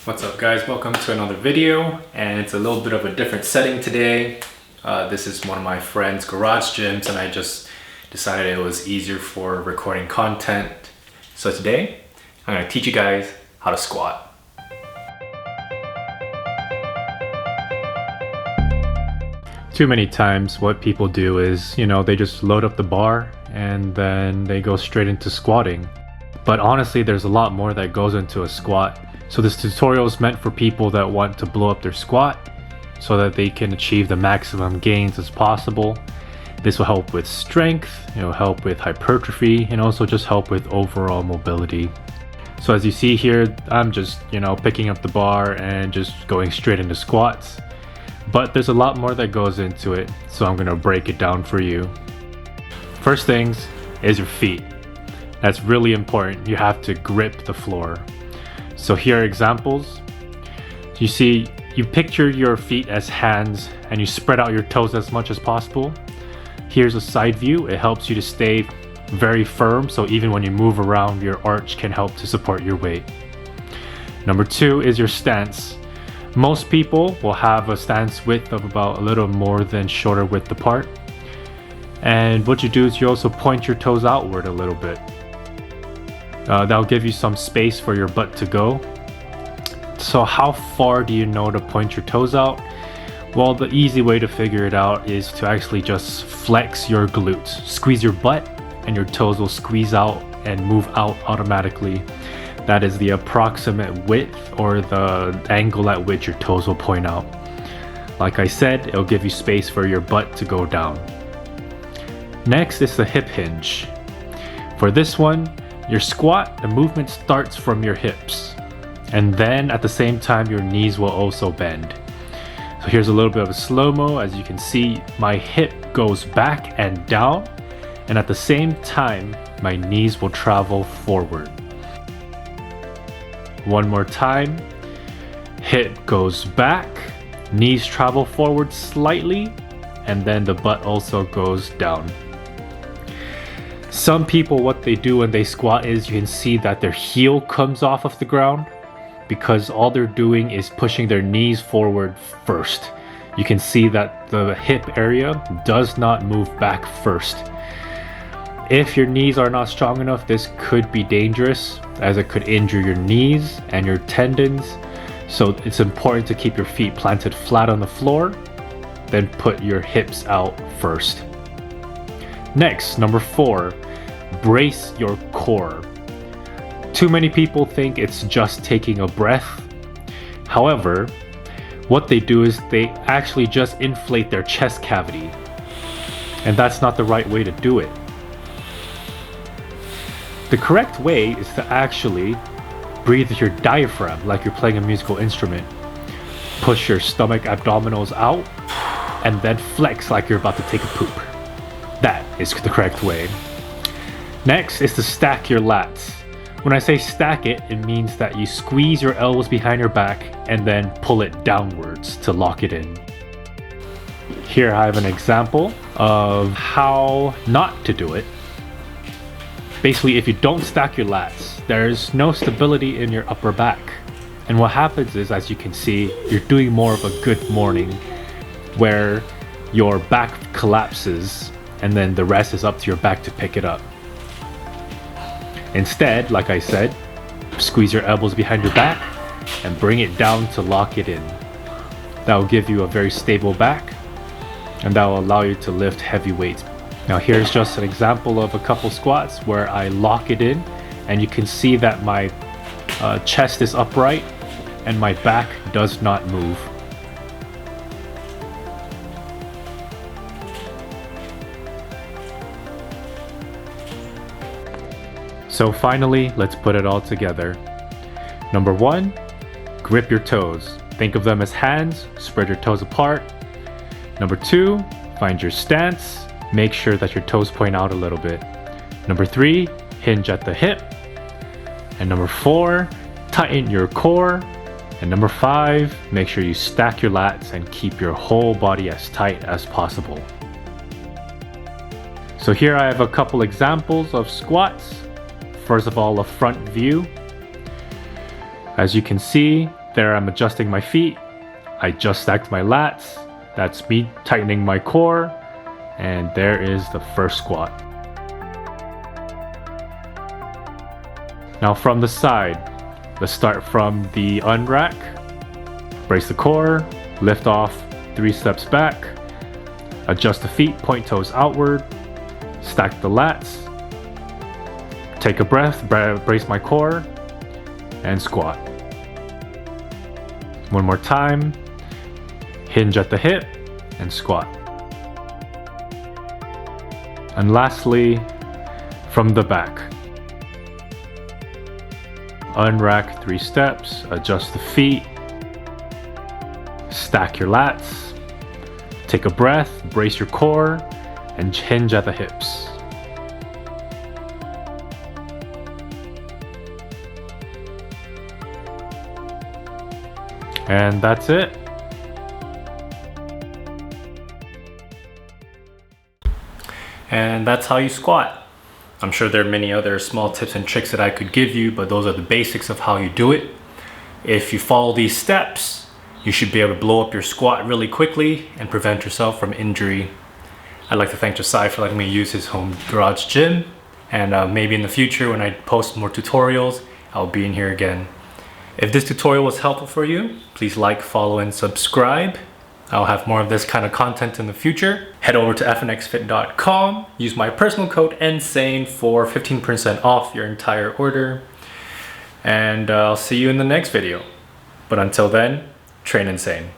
What's up guys, welcome to another video, and it's a little bit of a different setting today. This is one of my friend's garage gyms and I just decided it was easier for recording content. So today, I'm going to teach you guys how to squat. Too many times what people do is, they just load up the bar and then they go straight into squatting. But honestly, there's a lot more that goes into a squat. So this tutorial is meant for people that want to blow up their squat so that they can achieve the maximum gains as possible. This will help with strength, help with hypertrophy, and also just help with overall mobility. So as you see here, I'm just, picking up the bar and just going straight into squats. But there's a lot more that goes into it, so I'm gonna break it down for you. First things is your feet. That's really important. You have to grip the floor. So here are examples. You see, you picture your feet as hands and you spread out your toes as much as possible. Here's a side view. It helps you to stay very firm, so even when you move around, your arch can help to support your weight. Number two is your stance. Most people will have a stance width of about a little more than shoulder width apart. And what you do is you also point your toes outward a little bit. That'll give you some space for your butt to go. So how far do you know to point your toes out? Well, the easy way to figure it out is to actually just flex your glutes. Squeeze your butt and your toes will squeeze out and move out automatically. That is the approximate width or the angle at which your toes will point out. Like I said, it'll give you space for your butt to go down. Next is the hip hinge. For this one, your squat, the movement starts from your hips, and then at the same time your knees will also bend. So here's a little bit of a slow-mo. As you can see, my hip goes back and down, and at the same time my knees will travel forward. One more time. Hip goes back, knees travel forward slightly, and then the butt also goes down. Some people, what they do when they squat is you can see that their heel comes off of the ground because all they're doing is pushing their knees forward first. You can see that the hip area does not move back first. If your knees are not strong enough, this could be dangerous as it could injure your knees and your tendons. So it's important to keep your feet planted flat on the floor, then put your hips out first. Next, number 4, brace your core. Too many people think it's just taking a breath. However, what they do is they actually just inflate their chest cavity. And that's not the right way to do it. The correct way is to actually breathe with your diaphragm like you're playing a musical instrument. Push your stomach abdominals out and then flex like you're about to take a poop. That is the correct way. Next is to stack your lats. When I say stack it, it means that you squeeze your elbows behind your back and then pull it downwards to lock it in. Here I have an example of how not to do it. Basically, if you don't stack your lats, there's no stability in your upper back. And what happens is, as you can see, you're doing more of a good morning where your back collapses and then the rest is up to your back to pick it up. Instead, like I said, squeeze your elbows behind your back and bring it down to lock it in. That will give you a very stable back and that will allow you to lift heavy weights. Now here's just an example of a couple squats where I lock it in and you can see that my chest is upright and my back does not move. So finally, let's put it all together. Number 1, grip your toes. Think of them as hands, spread your toes apart. Number 2, find your stance. Make sure that your toes point out a little bit. Number 3, hinge at the hip. And number 4, tighten your core. And number 5, make sure you stack your lats and keep your whole body as tight as possible. So here I have a couple examples of squats. First of all, a front view. As you can see, There I'm adjusting my feet. I just stacked my lats. That's me tightening my core. And there is the first squat. Now from the side, let's start from the unrack. Brace the core, lift off 3 steps back. Adjust the feet, point toes outward. Stack the lats. Take a breath, brace my core, and squat. One more time. Hinge at the hip and squat. And lastly, from the back. Unrack 3 steps, adjust the feet, stack your lats, take a breath, brace your core, and hinge at the hips. And that's it. And that's how you squat. I'm sure there are many other small tips and tricks that I could give you, but those are the basics of how you do it. If you follow these steps, you should be able to blow up your squat really quickly and prevent yourself from injury. I'd like to thank Josiah for letting me use his home garage gym, and maybe in the future when I post more tutorials, I'll be in here again. If this tutorial was helpful for you, please like, follow, and subscribe. I'll have more of this kind of content in the future. Head over to fnxfit.com, use my personal code INSANE for 15% off your entire order. And I'll see you in the next video. But until then, train insane.